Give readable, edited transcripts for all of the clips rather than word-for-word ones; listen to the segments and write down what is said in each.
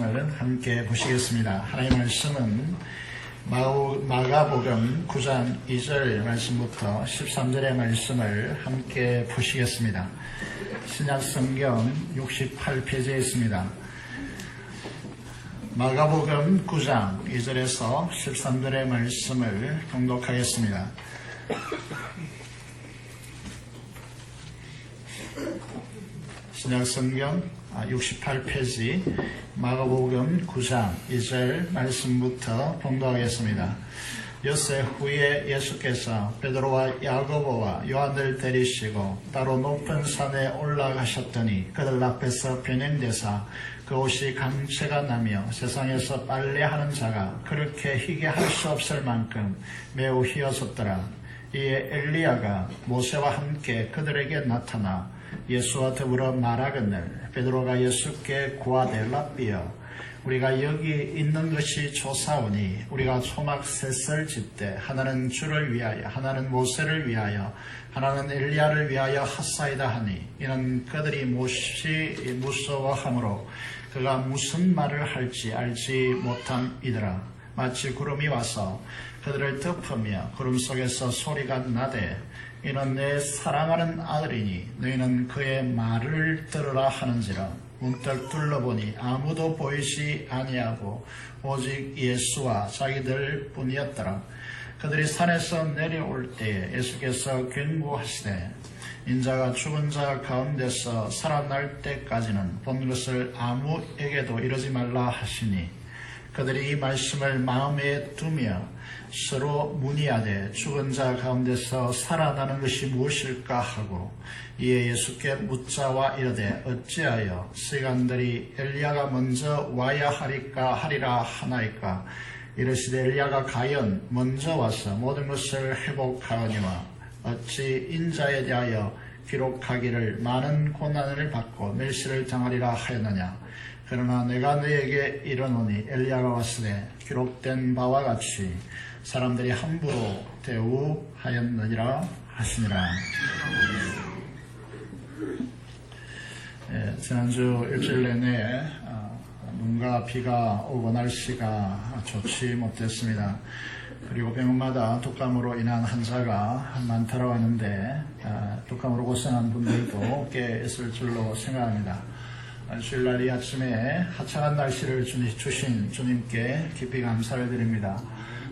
말씀을 함께 보시겠습니다. 하나님의 말씀은 마가복음 9장 2절 말씀부터 13절의 말씀을 함께 보시겠습니다. 신약성경 68페이지에 있습니다. 마가복음 9장 2절에서 13절의 말씀을 봉독하겠습니다. 신약성경 68페이지 마가복음 9장 2절 말씀부터 봉독하겠습니다. 엿새 후에 예수께서 베드로와 야고보와 요한을 데리시고 따로 높은 산에 올라가셨더니 그들 앞에서 변행되사 그 옷이 강체가 나며 세상에서 빨래하는 자가 그렇게 희게 할 수 없을 만큼 매우 희어졌더라. 이에 엘리야가 모세와 함께 그들에게 나타나 예수와 더불어 말하거늘 베드로가 예수께 고하되 랍비여 우리가 여기 있는 것이 좋사오니 우리가 초막 셋을 짓되 하나는 주를 위하여 하나는 모세를 위하여 하나는 엘리야를 위하여 하사이다 하니 이는 그들이 몹시 무서워하므로 그가 무슨 말을 할지 알지 못함이더라. 마치 구름이 와서 그들을 덮으며 구름 속에서 소리가 나되 이는 내 사랑하는 아들이니 너희는 그의 말을 들으라 하는지라. 문득 둘러보니 아무도 보이지 아니하고 오직 예수와 자기들 뿐이었더라. 그들이 산에서 내려올 때에 예수께서 경고하시되 인자가 죽은 자 가운데서 살아날 때까지는 본 것을 아무에게도 이러지 말라 하시니 그들이 이 말씀을 마음에 두며 서로 문의하되 죽은 자 가운데서 살아나는 것이 무엇일까 하고 이에 예수께 묻자와 이르되 어찌하여 서기관들이 엘리야가 먼저 와야 하리라 하나이까. 이르시되 엘리야가 과연 먼저 와서 모든 것을 회복하거니와 어찌 인자에 대하여 기록하기를 많은 고난을 받고 멸시를 당하리라 하였느냐. 그러나 내가 너에게 이르노니 엘리야가 왔으되 기록된 바와 같이 사람들이 함부로 대우하였느니라 하시니라. 지난주 일주일 내내 눈과 비가 오고 날씨가 좋지 못했습니다. 그리고 병원마다 독감으로 인한 환자가 많다고 하는데 독감으로 고생한 분들도 꽤 있을 줄로 생각합니다. 주일날 이 아침에 화창한 날씨를 주신 주님께 깊이 감사를 드립니다.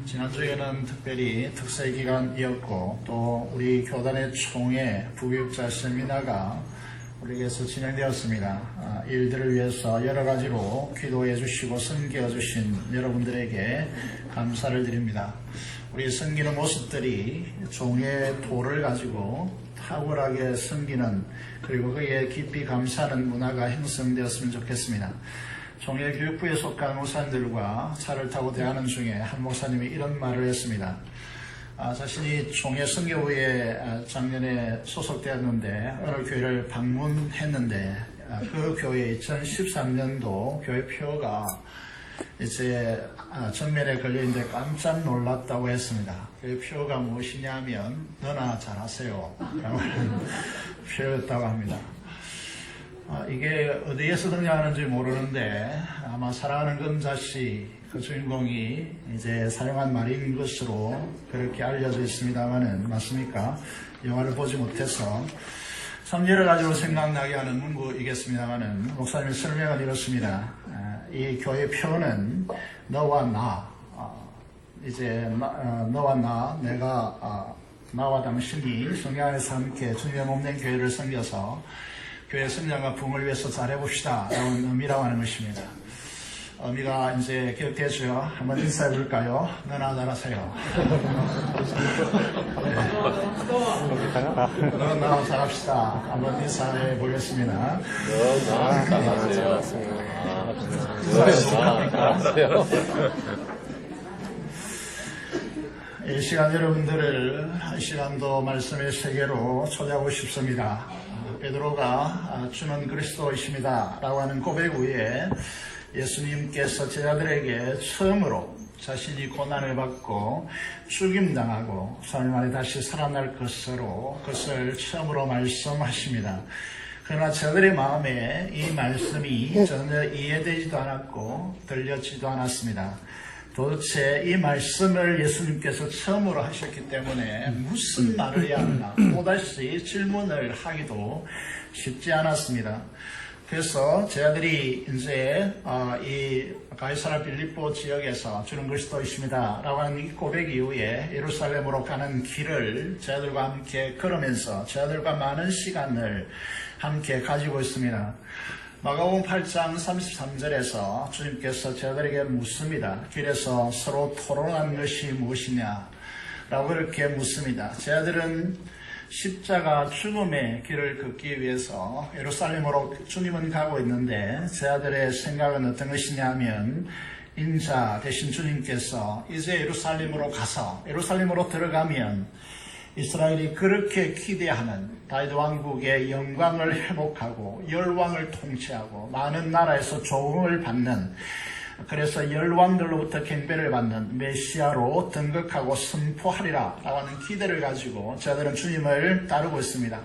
지난주에는 특별히 특세 기간이었고 또 우리 교단의 총회 부교육자 세미나가 우리에게서 진행되었습니다. 일들을 위해서 여러 가지로 기도해 주시고 섬겨 주신 여러분들에게 감사를 드립니다. 우리 섬기는 모습들이 종의 도를 가지고 탁월하게 섬기는 그리고 그에 깊이 감사하는 문화가 형성되었으면 좋겠습니다. 종의 교육부에 속한 목사님들과 차를 타고 대하는 중에 한 목사님이 이런 말을 했습니다. 자신이 종의 선교부에 작년에 소속되었는데 어느 교회를 방문했는데 그 교회 2013년도 교회표가 이제 전면에 걸려있는데 깜짝 놀랐다고 했습니다. 그 표가 무엇이냐면 너나 잘하세요 라고 하는 표였다고 합니다. 이게 어디에서 등장하는지 모르는데 아마 사랑하는 금자씨 그 주인공이 이제 사용한 말인 것으로 그렇게 알려져 있습니다만은 맞습니까? 영화를 보지 못해서 참 여러 가지로 생각나게 하는 문구이겠습니다만은 목사님의 설명은 이렇습니다. 이 교회 표는 너와 나, 이제 너와 나, 내가 나와 당신이 성령 안에서 함께 주님의 몸된 교회를 섬겨서 교회 성장과 부흥을 위해서 잘해봅시다 라는 의미라고 하는 것입니다. 의미가 이제 기억되죠? 한번 인사해 볼까요? 너나 잘하세요. 너나 잘합시다. 한번 인사해 보겠습니다. 너나 잘하세요. 이 시간 여러분들을 이 시간도 말씀의 세계로 초대하고 싶습니다. 베드로가 주는 그리스도이십니다 라고 하는 고백 후에 예수님께서 제자들에게 처음으로 자신이 고난을 받고 죽임당하고 3일 만에 다시 살아날 것으로 그것을 처음으로 말씀하십니다. 그러나 저들의 마음에 이 말씀이 전혀 이해되지도 않았고 들렸지도 않았습니다. 도대체 이 말씀을 예수님께서 처음으로 하셨기 때문에 무슨 말을 해야 하나 또다시 질문을 하기도 쉽지 않았습니다. 그래서 저희들이 이제 이 가이사라 빌립보 지역에서 주는 그리스도이십니다 라고 하는 이 고백 이후에 예루살렘으로 가는 길을 저희들과 함께 걸으면서 저희들과 많은 시간을 함께 가지고 있습니다. 마가복음 8장 33절에서 주님께서 저희들에게 묻습니다. 길에서 서로 토론한 것이 무엇이냐 라고 그렇게 묻습니다. 저희들은 십자가 죽음의 길을 걷기 위해서 예루살렘으로 주님은 가고 있는데 저희들의 생각은 어떤 것이냐면 인자 대신 주님께서 이제 예루살렘으로 가서 예루살렘으로 들어가면 이스라엘이 그렇게 기대하는 다윗 왕국의 영광을 회복하고 열왕을 통치하고 많은 나라에서 조공을 받는 그래서 열왕들로부터 경배를 받는 메시아로 등극하고 선포하리라 라고 하는 기대를 가지고 저들은 주님을 따르고 있습니다.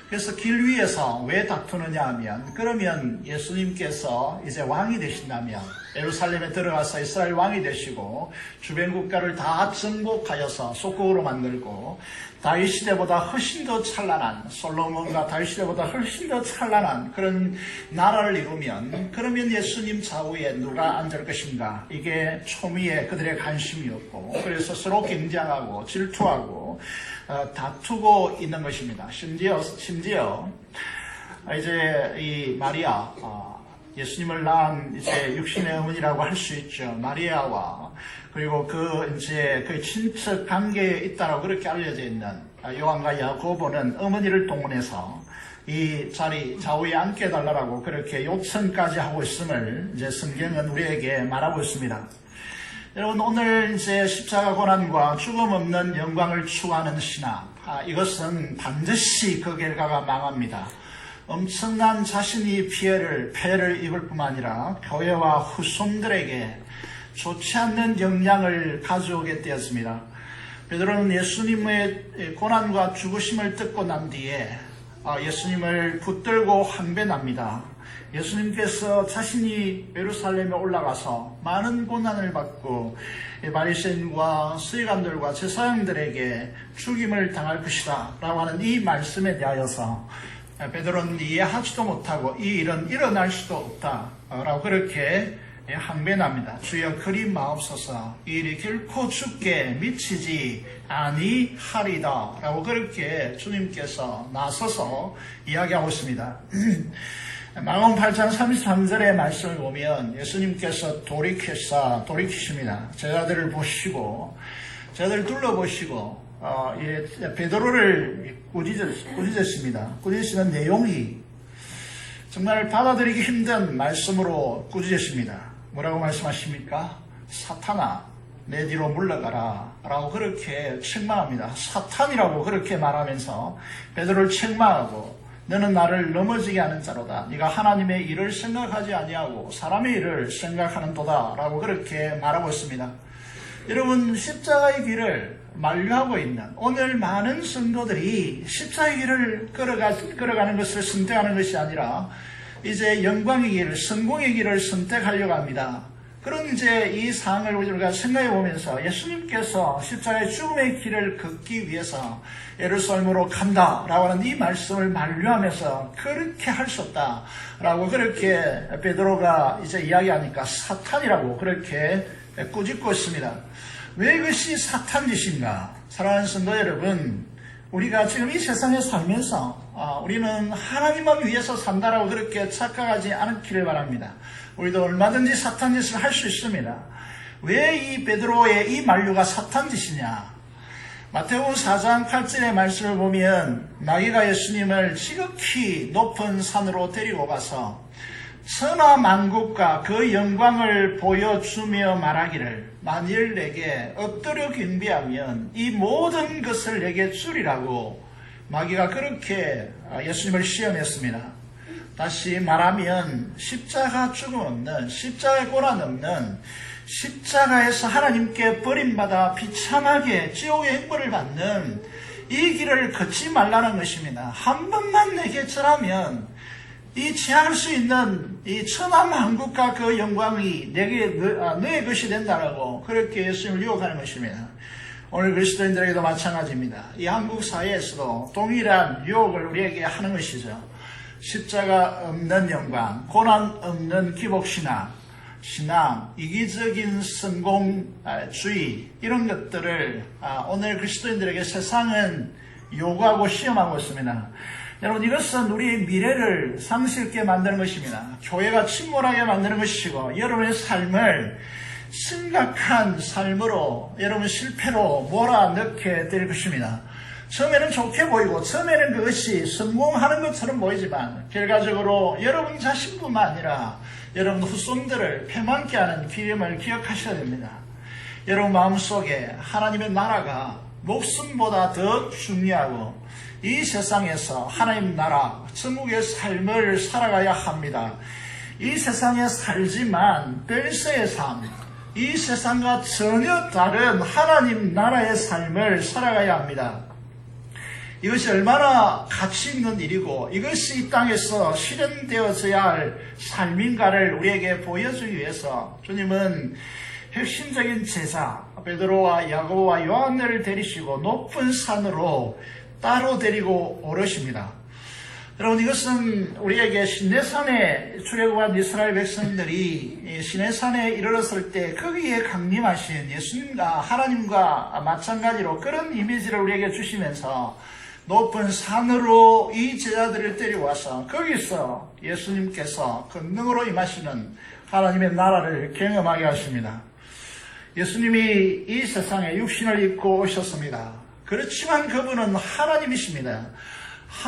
그래서 길 위에서 왜 다투느냐 하면 그러면 예수님께서 이제 왕이 되신다면 예루살렘에 들어가서 이스라엘 왕이 되시고 주변 국가를 다 정복하여서 속국으로 만들고 다윗 시대보다 훨씬 더 찬란한 솔로몬과 다윗 시대보다 훨씬 더 찬란한 그런 나라를 이루면 그러면 예수님 좌우에 누가 앉을 것인가 이게 초미에 그들의 관심이었고 그래서 서로 경쟁하고 질투하고 다투고 있는 것입니다. 심지어 이제 이 마리아 예수님을 낳은 이제 육신의 어머니라고 할 수 있죠. 마리아와 그리고 그 친척 관계에 있다라고 그렇게 알려져 있는 요한과 야고보는 어머니를 동원해서 이 자리 좌우에 앉게 해달라고 그렇게 요청까지 하고 있음을 이제 성경은 우리에게 말하고 있습니다. 여러분 오늘 이제 십자가 고난과 죽음 없는 영광을 추구하는 신앙 이것은 반드시 그 결과가 망합니다. 엄청난 자신이 폐해를 입을 뿐만 아니라 교회와 후손들에게 좋지 않는 영향을 가져오게 되었습니다. 베드로는 예수님의 고난과 죽으심을 듣고 난 뒤에 예수님을 붙들고 항변합니다. 예수님께서 자신이 예루살렘에 올라가서 많은 고난을 받고 바리새인과 서기관들과 제사장들에게 죽임을 당할 것이다 라고 하는 이 말씀에 대하여서 베드로는 이해하지도 못하고 이 일은 일어날 수도 없다 라고 그렇게 항변합니다. 주여 그리 마옵소서 이 일이 결코 죽게 미치지 아니하리다 라고 그렇게 주님께서 나서서 이야기하고 있습니다. 마가복음 8장 33절의 말씀을 보면 예수님께서 돌이키십니다. 제자들을 보시고 제자들을 둘러보시고 베드로를 꾸짖으십니다. 꾸짖으시는 내용이 정말 받아들이기 힘든 말씀으로 꾸짖으십니다. 뭐라고 말씀하십니까? 사탄아 내 뒤로 물러가라 라고 그렇게 책망합니다. 사탄이라고 그렇게 말하면서 베드로를 책망하고 너는 나를 넘어지게 하는 자로다. 네가 하나님의 일을 생각하지 아니하고 사람의 일을 생각하는도다 라고 그렇게 말하고 있습니다. 여러분 십자가의 길을 만류하고 있는 오늘 많은 성도들이 십자가의 길을 걸어가는 것을 선택하는 것이 아니라 이제 영광의 길을 성공의 길을 선택하려고 합니다. 그런 이제 이 상황을 우리가 생각해 보면서 예수님께서 십자가의 죽음의 길을 걷기 위해서 예루살렘으로 간다라고 하는 이 말씀을 만류하면서 그렇게 할 수 없다라고 그렇게 베드로가 이제 이야기하니까 사탄이라고 그렇게 꾸짖고 있습니다. 왜 이것이 사탄 짓인가? 사랑하는 성도 여러분, 우리가 지금 이 세상에 살면서 우리는 하나님만 위해서 산다라고 그렇게 착각하지 않기를 바랍니다. 우리도 얼마든지 사탄 짓을 할 수 있습니다. 왜 이 베드로의 이 만류가 사탄 짓이냐? 마태복음 4장 8절의 말씀을 보면 마귀가 예수님을 지극히 높은 산으로 데리고 가서 천하 만국과 그 영광을 보여주며 말하기를 만일 내게 엎드려 경배하면 이 모든 것을 내게 주리라고 마귀가 그렇게 예수님을 시험했습니다. 다시 말하면 십자가 죽음 없는 십자가의 고난 없는 십자가에서 하나님께 버림받아 비참하게 지옥의 형벌을 받는 이 길을 걷지 말라는 것입니다. 한 번만 내게 절하면 이 취할 수 있는 이 천한 한국과 그 영광이 내게 너의 것이 된다라고 그렇게 예수님을 유혹하는 것입니다. 오늘 그리스도인들에게도 마찬가지입니다. 이 한국 사회에서도 동일한 유혹을 우리에게 하는 것이죠. 십자가 없는 영광, 고난 없는 기복신앙, 이기적인 성공주의 이런 것들을 오늘 그리스도인들에게 세상은 요구하고 시험하고 있습니다. 여러분, 이것은 우리의 미래를 상실케 만드는 것입니다. 교회가 침몰하게 만드는 것이고 여러분의 삶을 심각한 삶으로 여러분 실패로 몰아넣게 될 것입니다. 처음에는 좋게 보이고 처음에는 그것이 성공하는 것처럼 보이지만 결과적으로 여러분 자신뿐만 아니라 여러분 후손들을 패망케 하는 기름을 기억하셔야 됩니다. 여러분 마음속에 하나님의 나라가 목숨보다 더 중요하고 이 세상에서 하나님 나라, 천국의 삶을 살아가야 합니다. 이 세상에 살지만 별세의 삶, 이 세상과 전혀 다른 하나님 나라의 삶을 살아가야 합니다. 이것이 얼마나 가치 있는 일이고 이것이 이 땅에서 실현되어져야 할 삶인가를 우리에게 보여주기 위해서 주님은 핵심적인 제자 베드로와 야고보와 요한을 데리시고 높은 산으로 따로 데리고 오르십니다. 여러분, 이것은 우리에게 시내산에 출애굽한 이스라엘 백성들이 시내산에 이르렀을 때 거기에 강림하신 예수님과 하나님과 마찬가지로 그런 이미지를 우리에게 주시면서 높은 산으로 이 제자들을 데려와서 거기서 예수님께서 권능으로 임하시는 하나님의 나라를 경험하게 하십니다. 예수님이 이 세상에 육신을 입고 오셨습니다. 그렇지만 그분은 하나님이십니다.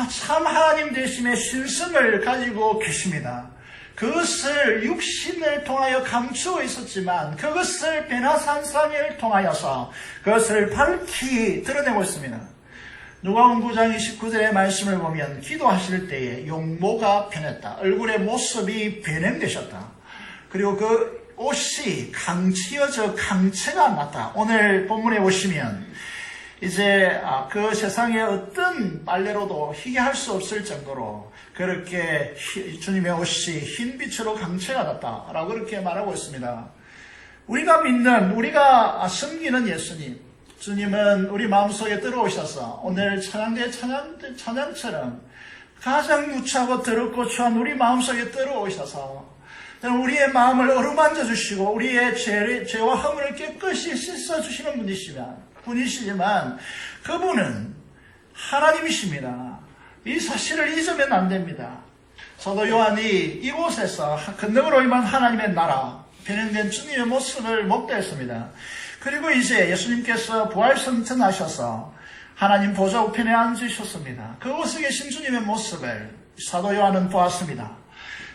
참 하나님 되심의 신성을 가지고 계십니다. 그것을 육신을 통하여 감추어 있었지만 그것을 베나산상을 통하여서 그것을 밝히 드러내고 있습니다. 누가복음 9장 29절의 말씀을 보면 기도하실 때에 용모가 변했다. 얼굴의 모습이 변형되셨다. 그리고 그 옷이 강치어져 강체가 났다. 오늘 본문에 보시면 이제 그 세상의 어떤 빨래로도 희게 할 수 없을 정도로 그렇게 주님의 옷이 흰빛으로 강체가 났다라고 그렇게 말하고 있습니다. 우리가 믿는, 우리가 섬기는 예수님, 주님은 우리 마음속에 들어오셔서 오늘 찬양대 찬양처럼 가장 누추하고 더럽고 추한 우리 마음속에 들어오셔서 우리의 마음을 어루만져 주시고 우리의 죄와 허물을 깨끗이 씻어 주시는 분이시지만 그분은 하나님이십니다. 이 사실을 잊으면 안 됩니다. 사도 요한이 이곳에서 권능으로 임한 하나님의 나라, 변형된 주님의 모습을 목도했습니다. 그리고 이제 예수님께서 부활승천하셔서 하나님 보좌 우편에 앉으셨습니다. 그곳에 계신 주님의 모습을 사도 요한은 보았습니다.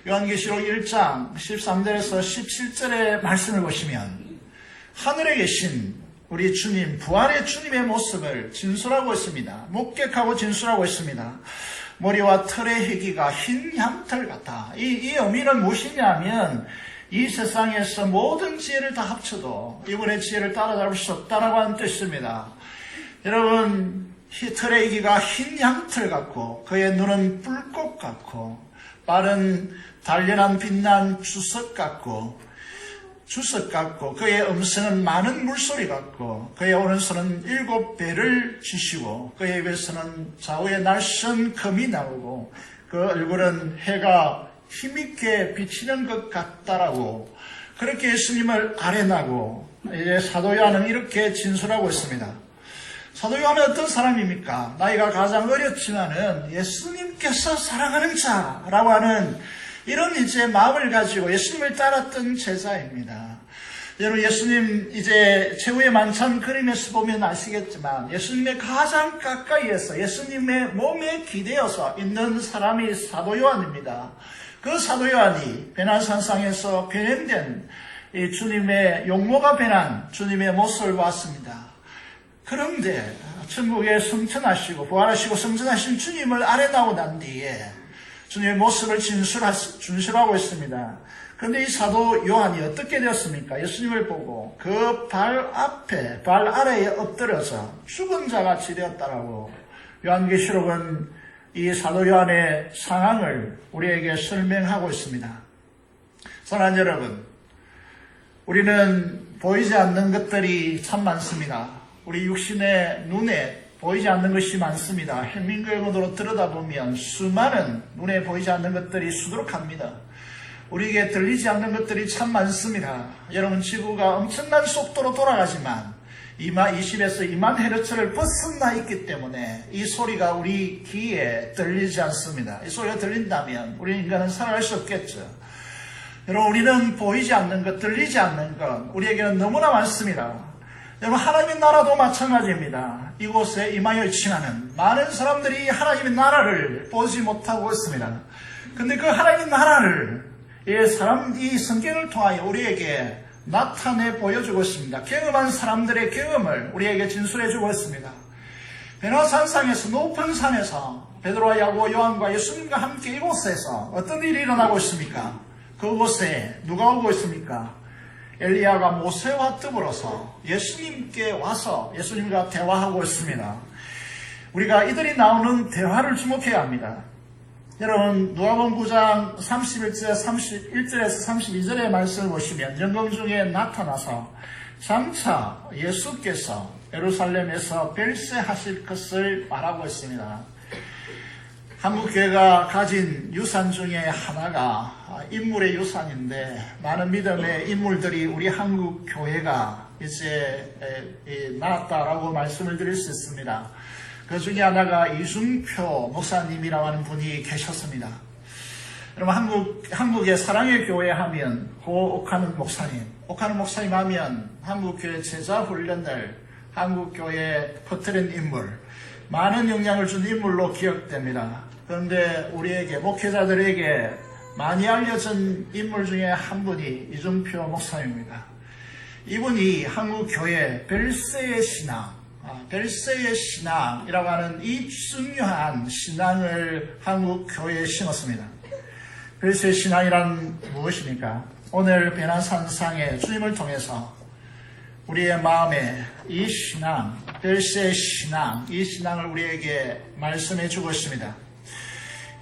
요한계시록 1장 13절에서 17절의 말씀을 보시면 하늘에 계신 우리 주님, 부활의 주님의 모습을 진술하고 있습니다. 목격하고 진술하고 있습니다. 머리와 털의 희기가 흰 양털 같다. 이 의미는 무엇이냐면 이 세상에서 모든 지혜를 다 합쳐도 이분의 지혜를 따라잡을 수 없다라고 하는 뜻입니다. 여러분, 털의 희기가 흰 양털 같고 그의 눈은 불꽃 같고 빠른 단련한 빛난 주석 같고 그의 음성은 많은 물소리 같고 그의 오른손은 7배를 쥐시고 그의 입에서는 좌우에 날선 금이 나오고 그 얼굴은 해가 힘있게 비치는 것 같다라고 그렇게 예수님을 아뢰나고 이제 사도 요한은 이렇게 진술하고 있습니다. 사도 요한은 어떤 사람입니까? 나이가 가장 어렸지만은 예수님께서 사랑하는 자라고 하는 이런 이제 마음을 가지고 예수님을 따랐던 제자입니다. 여러분, 예수님 이제 최후의 만찬 그림에서 보면 아시겠지만 예수님의 가장 가까이에서 예수님의 몸에 기대어서 있는 사람이 사도 요한입니다. 그 사도 요한이 베나산상에서 변형된 이 주님의 용모가 변한 주님의 모습을 보았습니다. 그런데 천국에 승천하시고 부활하시고 승천하신 주님을 아뢰나고 난 뒤에 주님의 모습을 진술하고 있습니다. 그런데 이 사도 요한이 어떻게 되었습니까? 예수님을 보고 그 발 아래에 엎드려서 죽은 자같이 되었다라고 요한계시록은 이 사도 요한의 상황을 우리에게 설명하고 있습니다. 사랑하는 여러분, 우리는 보이지 않는 것들이 참 많습니다. 우리 육신의 눈에 보이지 않는 것이 많습니다. 헬민교역으로 들여다보면 수많은 눈에 보이지 않는 것들이 수두룩합니다. 우리에게 들리지 않는 것들이 참 많습니다. 여러분, 지구가 엄청난 속도로 돌아가지만 20에서 2만 헤르츠를 벗어나 있기 때문에 이 소리가 우리 귀에 들리지 않습니다. 이 소리가 들린다면 우리 인간은 살아갈 수 없겠죠. 여러분, 우리는 보이지 않는 것, 들리지 않는 것, 우리에게는 너무나 많습니다. 여러분, 하나님의 나라도 마찬가지입니다. 이곳에 임하여 있지만은 많은 사람들이 하나님의 나라를 보지 못하고 있습니다. 근데 그 하나님의 나라를 이 성경을 통하여 우리에게 나타내 보여주고 있습니다. 경험한 사람들의 경험을 우리에게 진술해주고 있습니다. 베나산상에서 높은 산에서 베드로와 야고보 요한과 예수님과 함께 이곳에서 어떤 일이 일어나고 있습니까? 그곳에 누가 오고 있습니까? 엘리야가 모세와 더불어서 예수님께 와서 예수님과 대화하고 있습니다. 우리가 이들이 나오는 대화를 주목해야 합니다. 여러분, 누가복음 9장 31절에서 32절의 말씀을 보시면 영광 중에 나타나서 장차 예수께서 예루살렘에서 별세하실 것을 말하고 있습니다. 한국교회가 가진 유산 중에 하나가 인물의 유산인데, 많은 믿음의 인물들이 우리 한국교회가 이제 나왔다라고 말씀을 드릴 수 있습니다. 그 중에 하나가 이중표 목사님이라고 하는 분이 계셨습니다. 여러분, 한국의 사랑의 교회 하면 옥하는 목사님 하면 한국교회 제자 훈련을 한국교회에 퍼뜨린 인물, 많은 영향을 준 인물로 기억됩니다. 그런데 우리에게, 목회자들에게 많이 알려진 인물 중에 한 분이 이중표 목사입니다. 이분이 한국교회 별세의 신앙이라고 하는 이 중요한 신앙을 한국교회에 심었습니다. 별세의 신앙이란 무엇입니까? 오늘 베나산상의 주님을 통해서 우리의 마음에 이 신앙, 별세의 신앙, 이 신앙을 우리에게 말씀해 주고 있습니다.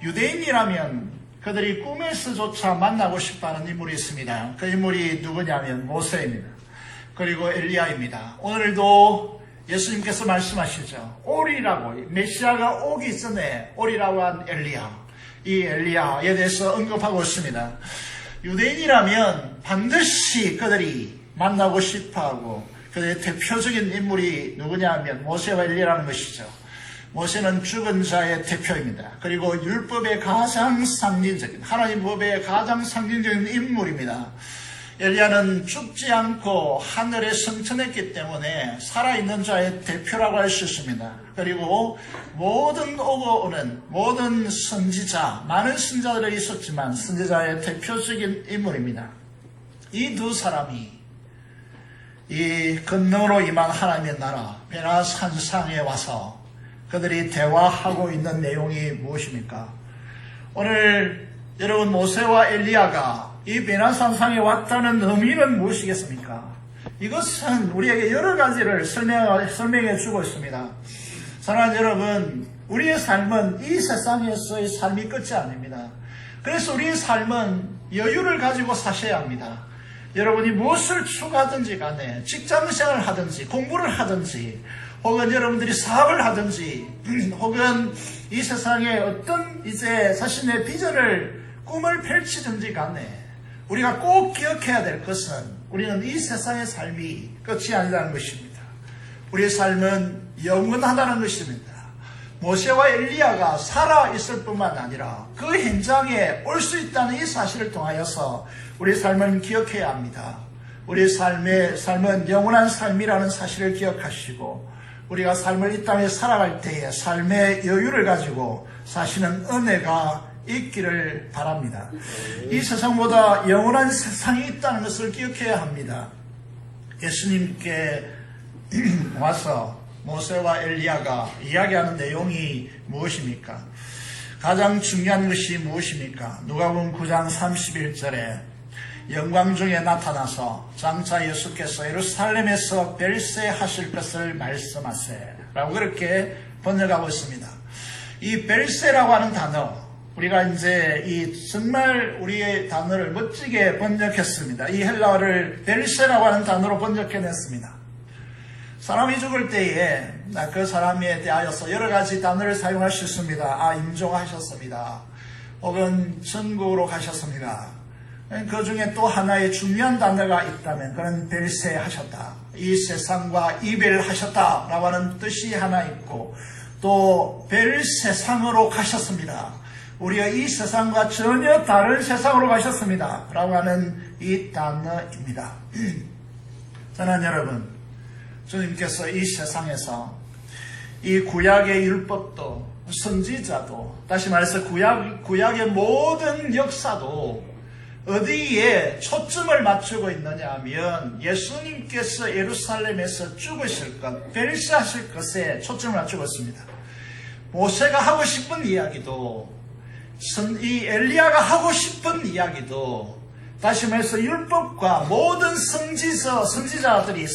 유대인이라면 그들이 꿈에서조차 만나고 싶어하는 인물이 있습니다. 그 인물이 누구냐면 모세입니다. 그리고 엘리야입니다. 오늘도 예수님께서 말씀하시죠. 오리라고, 메시아가 오기 전에 오리라고 한 엘리야, 이 엘리야에 대해서 언급하고 있습니다. 유대인이라면 반드시 그들이 만나고 싶어하고 그들의 대표적인 인물이 누구냐 하면 모세와 엘리야라는 것이죠. 모세는 죽은 자의 대표입니다. 그리고 율법의 가장 상징적인, 하나님 법의 가장 상징적인 인물입니다. 엘리야는 죽지 않고 하늘에 승천했기 때문에 살아있는 자의 대표라고 할 수 있습니다. 그리고 모든 오고 오는 모든 선지자, 많은 선지자들이 있었지만 선지자의 대표적인 인물입니다. 이 두 사람이 이 건너로 임한 하나님의 나라 베나산상에 와서 그들이 대화하고 있는 내용이 무엇입니까? 오늘 여러분, 모세와 엘리야가 이 베나산상에 왔다는 의미는 무엇이겠습니까? 이것은 우리에게 여러 가지를 설명해 주고 있습니다. 사랑하는 여러분, 우리의 삶은 이 세상에서의 삶이 끝이 아닙니다. 그래서 우리의 삶은 여유를 가지고 사셔야 합니다. 여러분이 무엇을 추구하든지 간에 직장생활을 하든지 공부를 하든지 혹은 여러분들이 사업을 하든지 혹은 이 세상에 어떤 이제 자신의 비전을 꿈을 펼치든지 간에 우리가 꼭 기억해야 될 것은 우리는 이 세상의 삶이 끝이 아니라는 것입니다. 우리의 삶은 영원하다는 것입니다. 모세와 엘리야가 살아있을 뿐만 아니라 그 현장에 올 수 있다는 이 사실을 통하여서 우리의 삶은 기억해야 합니다. 우리의 삶은 영원한 삶이라는 사실을 기억하시고 우리가 삶을 이 땅에 살아갈 때에 삶의 여유를 가지고 사시는 은혜가 있기를 바랍니다. 이 세상보다 영원한 세상이 있다는 것을 기억해야 합니다. 예수님께 와서 모세와 엘리야가 이야기하는 내용이 무엇입니까? 가장 중요한 것이 무엇입니까? 누가복음 9장 31절에 영광 중에 나타나서 장차 예수께서 예루살렘에서 별세하실 것을 말씀하세 라고 그렇게 번역하고 있습니다. 이 벨세라고 하는 단어, 우리가 이제 이 정말 우리의 단어를 멋지게 번역했습니다. 이 헬라어를 벨세라고 하는 단어로 번역해냈습니다. 사람이 죽을 때에 그 사람에 대하여서 여러 가지 단어를 사용할 수 있습니다. 임종하셨습니다. 혹은 천국으로 가셨습니다. 그 중에 또 하나의 중요한 단어가 있다면 그는 벨세하셨다. 이 세상과 이별하셨다 라고 하는 뜻이 하나 있고, 또 벨세상으로 가셨습니다. 우리가 이 세상과 전혀 다른 세상으로 가셨습니다 라고 하는 이 단어입니다. 저는 여러분, 주님께서 이 세상에서 이 구약의 율법도 선지자도, 다시 말해서 구약의 모든 역사도 어디에 초점을 맞추고 있느냐 하면 예수님께서 예루살렘에서 죽으실 것, 벨시하실 것에 초점을 맞추고 있습니다. 모세가 하고 싶은 이야기도, 이 엘리야가 하고 싶은 이야기도, 다시 말해서 율법과 모든 선지서들이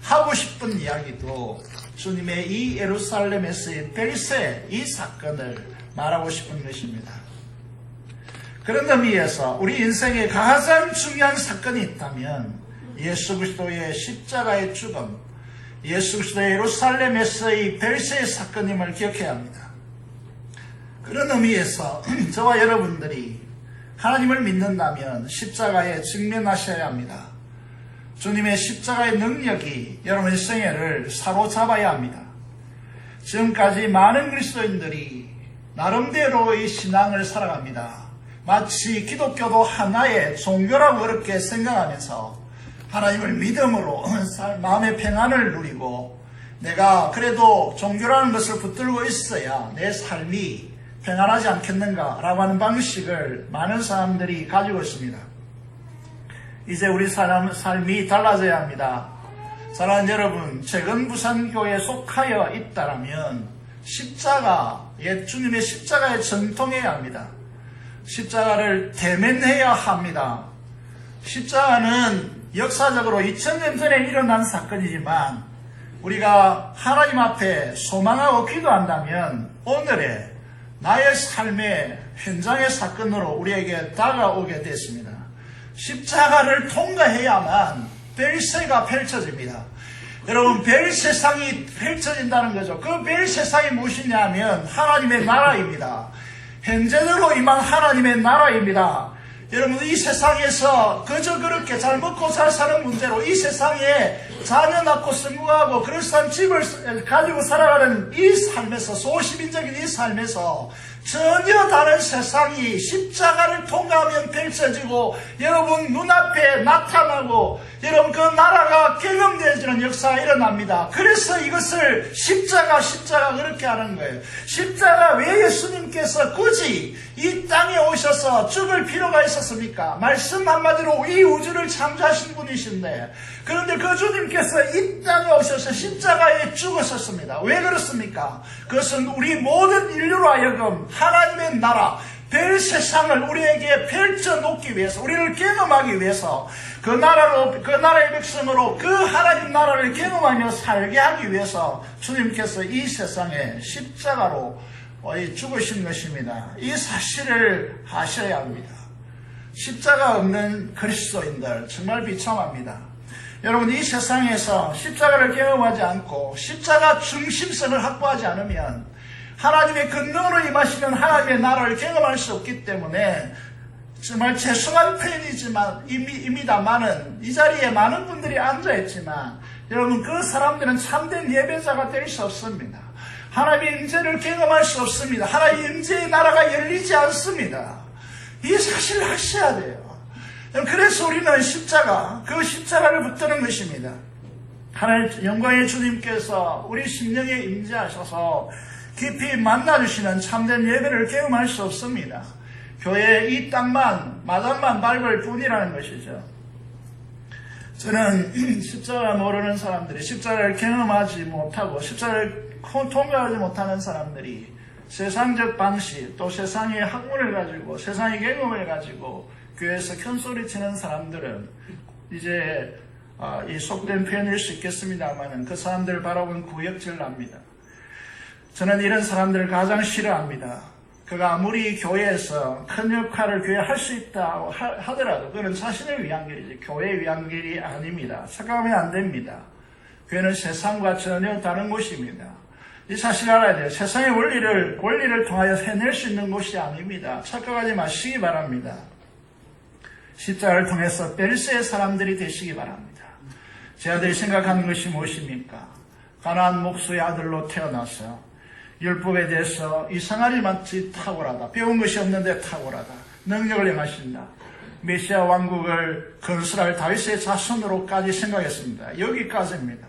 하고 싶은 이야기도 주님의 이 예루살렘에서의 벨세, 이 사건을 말하고 싶은 것입니다. 그런 의미에서 우리 인생에 가장 중요한 사건이 있다면 예수 그리스도의 십자가의 죽음, 예수 그리스도의 예루살렘에서의 벨세의 사건임을 기억해야 합니다. 그런 의미에서 저와 여러분들이 하나님을 믿는다면 십자가에 직면하셔야 합니다. 주님의 십자가의 능력이 여러분의 생애를 사로잡아야 합니다. 지금까지 많은 그리스도인들이 나름대로의 신앙을 살아갑니다. 마치 기독교도 하나의 종교라고 그렇게 생각하면서 하나님을 믿음으로 마음의 평안을 누리고, 내가 그래도 종교라는 것을 붙들고 있어야 내 삶이 평안하지 않겠는가라고 하는 방식을 많은 사람들이 가지고 있습니다. 이제 우리 삶이 달라져야 합니다. 사랑하는 여러분, 최근 부산교회에 속하여 있다라면 주님의 십자가에 전통해야 합니다. 십자가를 대면해야 합니다. 십자가는 역사적으로 2000년 전에 일어난 사건이지만 우리가 하나님 앞에 소망하고 기도한다면 오늘의 나의 삶의 현장의 사건으로 우리에게 다가오게 됐습니다. 십자가를 통과해야만 벨세가 펼쳐집니다. 여러분, 벨세상이 펼쳐진다는 거죠. 그 벨세상이 무엇이냐 하면 하나님의 나라입니다. 현재대로 임한 하나님의 나라입니다. 여러분, 이 세상에서 그저 그렇게 잘 먹고 잘 사는 문제로 이 세상에 자녀 낳고 성공하고 그럴싸한 집을 가지고 살아가는 이 삶에서, 소시민적인 이 삶에서 전혀 다른 세상이 십자가를 통과하면 펼쳐지고 여러분 눈앞에 나타나고 여러분 그 나라가 경험되어지는 역사가 일어납니다. 그래서 이것을 십자가 그렇게 하는 거예요. 십자가 왜 예수님께서 굳이 이 땅에 오셔서 죽을 필요가 있었습니까? 말씀 한마디로 이 우주를 창조하신 분이신데, 그런데 그 주님께서 이 땅에 오셔서 십자가에 죽으셨습니다. 왜 그렇습니까? 그것은 우리 모든 인류로 하여금 하나님의 나라, 벨세상을 우리에게 펼쳐놓기 위해서, 우리를 경험하기 위해서, 그 나라의 백성으로 그 하나님 나라를 경험하며 살게 하기 위해서 주님께서 이 세상에 십자가로 죽으신 것입니다. 이 사실을 아셔야 합니다. 십자가 없는 그리스도인들 정말 비참합니다. 여러분, 이 세상에서 십자가를 경험하지 않고 십자가 중심성을 확보하지 않으면 하나님의 권능으로 임하시는 하나님의 나라를 경험할 수 없기 때문에 정말 죄송한 표현입니다만은 이 자리에 많은 분들이 앉아있지만 여러분, 그 사람들은 참된 예배자가 될 수 없습니다. 하나님의 임재를 경험할 수 없습니다. 하나님의 임재의 나라가 열리지 않습니다. 이 사실을 하셔야 돼요. 그래서 우리는 그 십자가를 붙드는 것입니다. 하나님 영광의 주님께서 우리 심령에 임재하셔서 깊이 만나주시는 참된 예배를 경험할 수 없습니다. 교회 이 땅만, 마당만 밟을 뿐이라는 것이죠. 저는 십자가 모르는 사람들이, 십자가를 경험하지 못하고 십자가를 통과하지 못하는 사람들이 세상적 방식, 또 세상의 학문을 가지고, 세상의 경험을 가지고 교회에서 큰소리 치는 사람들은 이제 이 속된 표현일 수 있겠습니다만 그 사람들을 바라보면 구역질 납니다. 저는 이런 사람들을 가장 싫어합니다. 그가 아무리 교회에서 큰 역할을 교회에 할 수 있다 하더라도 그는 자신을 위한 길이지 교회를 위한 길이 아닙니다. 착각하면 안 됩니다. 교회는 세상과 전혀 다른 곳입니다. 이 사실을 알아야 돼요. 세상의 원리를 통하여 해낼 수 있는 곳이 아닙니다. 착각하지 마시기 바랍니다. 십자가를 통해서 벨세의 사람들이 되시기 바랍니다. 제 아들이 생각하는 것이 무엇입니까? 가나안 목수의 아들로 태어나서 율법에 대해서 이상하리 마치 탁월하다. 배운 것이 없는데 탁월하다. 능력을 행하신다. 메시아 왕국을 건설할 다윗의 자손으로까지 생각했습니다. 여기까지입니다.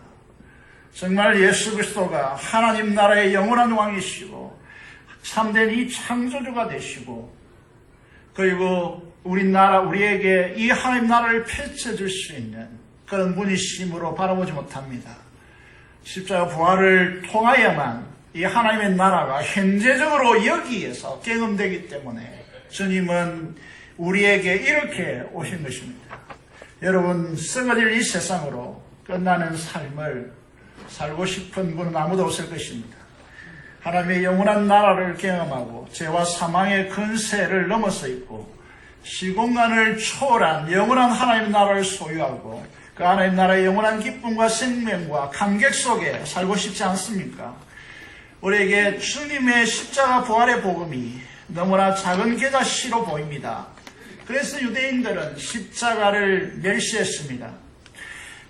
정말 예수 그리스도가 하나님 나라의 영원한 왕이시고 참된 이 창조주가 되시고 그리고 우리에게 이 하나님 나라를 펼쳐줄 수 있는 그런 분이심으로 바라보지 못합니다. 십자가 부활을 통하여만 이 하나님의 나라가 현재적으로 여기에서 경험되기 때문에 주님은 우리에게 이렇게 오신 것입니다. 여러분, 썩어질 이 세상으로 끝나는 삶을 살고 싶은 분은 아무도 없을 것입니다. 하나님의 영원한 나라를 경험하고 죄와 사망의 근세를 넘어서 있고 시공간을 초월한 영원한 하나님의 나라를 소유하고 그 하나님의 나라의 영원한 기쁨과 생명과 감격 속에 살고 싶지 않습니까? 우리에게 주님의 십자가 부활의 복음이 너무나 작은 겨자씨로 보입니다. 그래서 유대인들은 십자가를 멸시했습니다.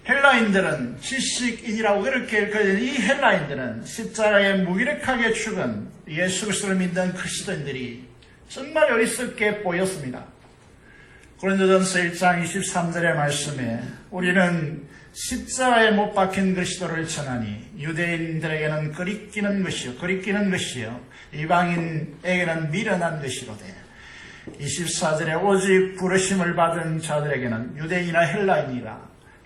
헬라인들은 지식인이라고 그렇게 일컬어진 이 헬라인들은 십자가에 무기력하게 죽은 예수 그리스도를 믿는 그리스도인들이 정말 어리석게 보였습니다. 고린도전서 1장 23절의 말씀에 우리는 십자가에 못 박힌 그리스도를 전하니 유대인들에게는 거리끼는 것이요 이방인에게는 미련한 것이로되 24절에 오직 부르심을 받은 자들에게는 유대인이나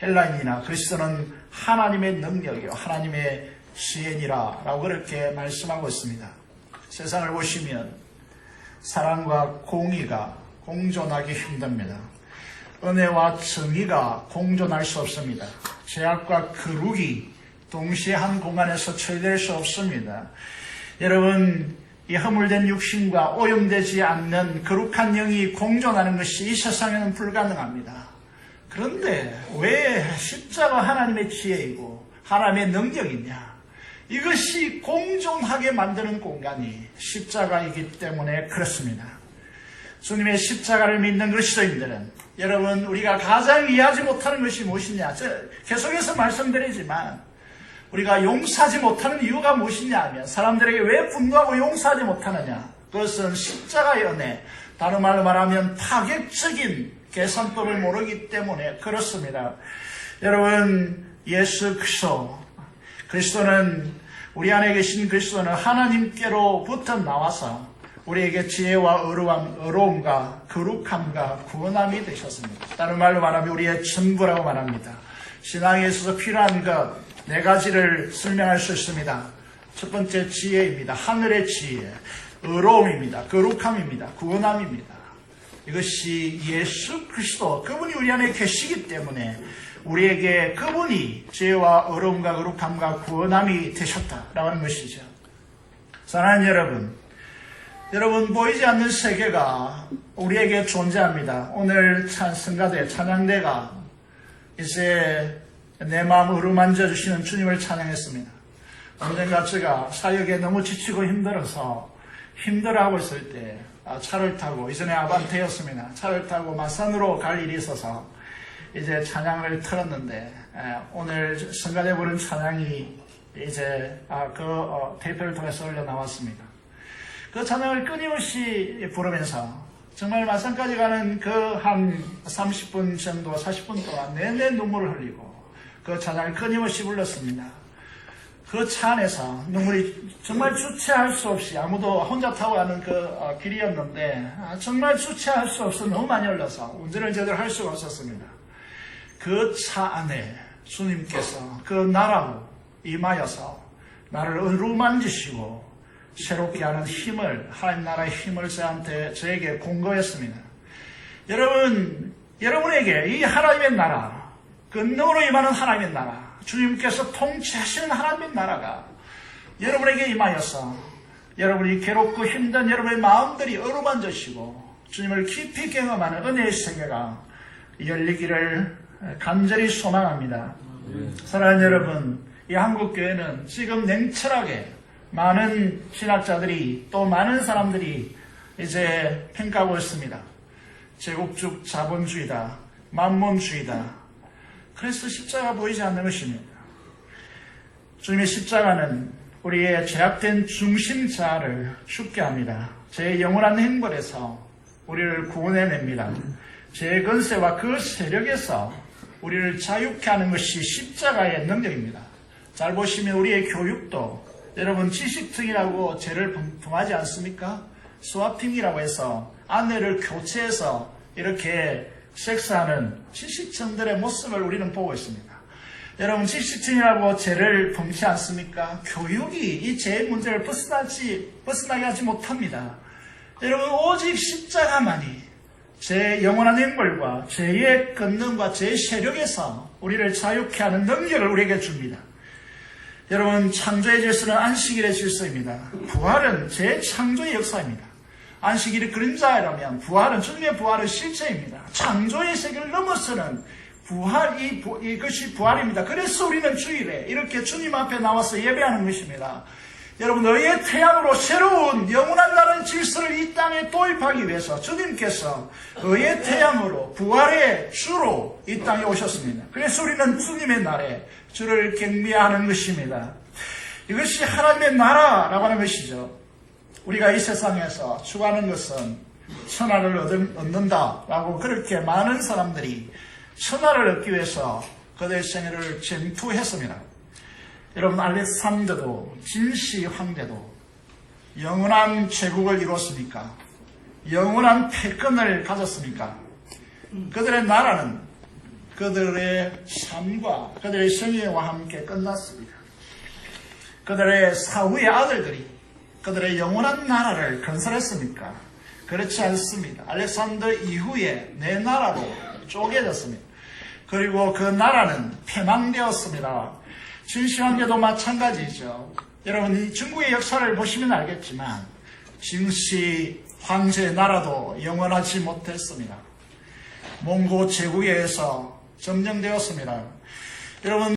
헬라인이나 그리스도는 하나님의 능력이요 하나님의 시행이라 라고 그렇게 말씀하고 있습니다. 세상을 보시면 사랑과 공의가 공존하기 힘듭니다. 은혜와 정의가 공존할 수 없습니다. 죄악과 거룩이 동시에 한 공간에서 처리될 수 없습니다. 여러분, 이 허물된 육신과 오염되지 않는 거룩한 영이 공존하는 것이 이 세상에는 불가능합니다. 그런데 왜 십자가 하나님의 지혜이고 하나님의 능력이냐? 이것이 공존하게 만드는 공간이 십자가이기 때문에 그렇습니다. 주님의 십자가를 믿는 그리스도인들은 여러분 우리가 가장 이해하지 못하는 것이 무엇이냐? 계속해서 말씀드리지만 우리가 용서하지 못하는 이유가 무엇이냐 하면 사람들에게 왜 분노하고 용서하지 못하느냐? 그것은 십자가의 은혜, 다른 말로 말하면 파격적인 계산법을 모르기 때문에 그렇습니다. 여러분, 예수 그리스도는 우리 안에 계신 그리스도는 하나님께로부터 나와서 우리에게 지혜와 의로움과 거룩함과 구원함이 되셨습니다. 다른 말로 말하면 우리의 전부라고 말합니다. 신앙에 있어서 필요한 것 네 가지를 설명할 수 있습니다. 첫 번째 지혜입니다. 하늘의 지혜, 의로움입니다. 거룩함입니다. 구원함입니다. 이것이 예수 그리스도, 그분이 우리 안에 계시기 때문에 우리에게 그분이 지혜와 의로움과 거룩함과 구원함이 되셨다라고 하는 것이죠. 사랑하는 여러분 보이지 않는 세계가 우리에게 존재합니다. 오늘 찬양대가 이제 내 마음 어루만져 주시는 주님을 찬양했습니다. 언젠가 제가 사역에 너무 지치고 힘들어하고 있을 때 차를 타고, 이전에 아반떼였습니다. 차를 타고 마산으로 갈 일이 있어서 이제 찬양을 틀었는데 오늘 성가대 부른 찬양이 이제 테이프를 통해서 올려 나왔습니다. 그 찬양을 끊임없이 부르면서 정말 마산까지 가는 그 한 30분 정도, 40분 동안 내내 눈물을 흘리고 그 찬양을 끊임없이 불렀습니다. 그 차 안에서 눈물이 정말 주체할 수 없이, 아무도 혼자 타고 가는 그 길이었는데 정말 주체할 수 없어 너무 많이 흘러서 운전을 제대로 할 수가 없었습니다. 그 차 안에 주님께서 그 나라로 임하여서 나를 어루만지시고 새롭게 하는 힘을, 하나님 나라의 힘을 저에게 공고했습니다. 여러분에게 이 하나님의 나라, 그 너로 임하는 하나님의 나라, 주님께서 통치하시는 하나님의 나라가 여러분에게 임하여서 여러분이 괴롭고 힘든 여러분의 마음들이 어루만져시고 주님을 깊이 경험하는 은혜의 세계가 열리기를 간절히 소망합니다. 사랑하는 여러분, 이 한국교회는 지금 냉철하게 많은 신학자들이 또 많은 사람들이 이제 평가하고 있습니다. 제국적 자본주의다, 만몬주의다. 그래서 십자가 보이지 않는 것입니다. 주님의 십자가는 우리의 죄악된 중심자를 죽게 합니다. 제 영원한 행벌에서 우리를 구원해냅니다. 제 근세와 그 세력에서 우리를 자유케 하는 것이 십자가의 능력입니다. 잘 보시면 우리의 교육도 여러분 지식층이라고 죄를 범하지 않습니까? 수합팀이라고 해서 아내를 교체해서 이렇게 섹스하는 지식층들의 모습을 우리는 보고 있습니다. 여러분 지식층이라고 죄를 범치 않습니까? 교육이 이 죄의 문제를 벗어나게 하지 못합니다. 여러분 오직 십자가만이 제 영원한 행벌과 죄의 권능과 죄의 세력에서 우리를 자유케 하는 능력을 우리에게 줍니다. 여러분 창조의 질서는 안식일의 질서입니다. 부활은 재창조의 역사입니다. 안식일이 그림자라면 부활은 주님의 부활은 실체입니다. 창조의 세계를 넘어서는 이것이 부활입니다. 그래서 우리는 주일에 이렇게 주님 앞에 나와서 예배하는 것입니다. 여러분 너희의 태양으로 새로운 영원한 나라의 질서를 이 땅에 도입하기 위해서 주님께서 너희의 태양으로 부활의 주로 이 땅에 오셨습니다. 그래서 우리는 주님의 날에 주를 경배하는 것입니다. 이것이 하나님의 나라라고 하는 것이죠. 우리가 이 세상에서 추구하는 것은 천하를 얻는다라고 그렇게 많은 사람들이 천하를 얻기 위해서 그들의 생애를 전투했습니다. 여러분 알렉산더도 진시 황제도 영원한 제국을 이루었습니까? 영원한 패권을 가졌습니까? 그들의 나라는 그들의 삶과 그들의 생애와 함께 끝났습니다. 그들의 사후의 아들들이 그들의 영원한 나라를 건설했습니까? 그렇지 않습니다. 알렉산더 이후에 네 나라로 쪼개졌습니다. 그리고 그 나라는 패망되었습니다. 진시 황제도 마찬가지죠. 여러분 이 중국의 역사를 보시면 알겠지만 진시 황제의 나라도 영원하지 못했습니다. 몽고 제국에 의해서 점령되었습니다. 여러분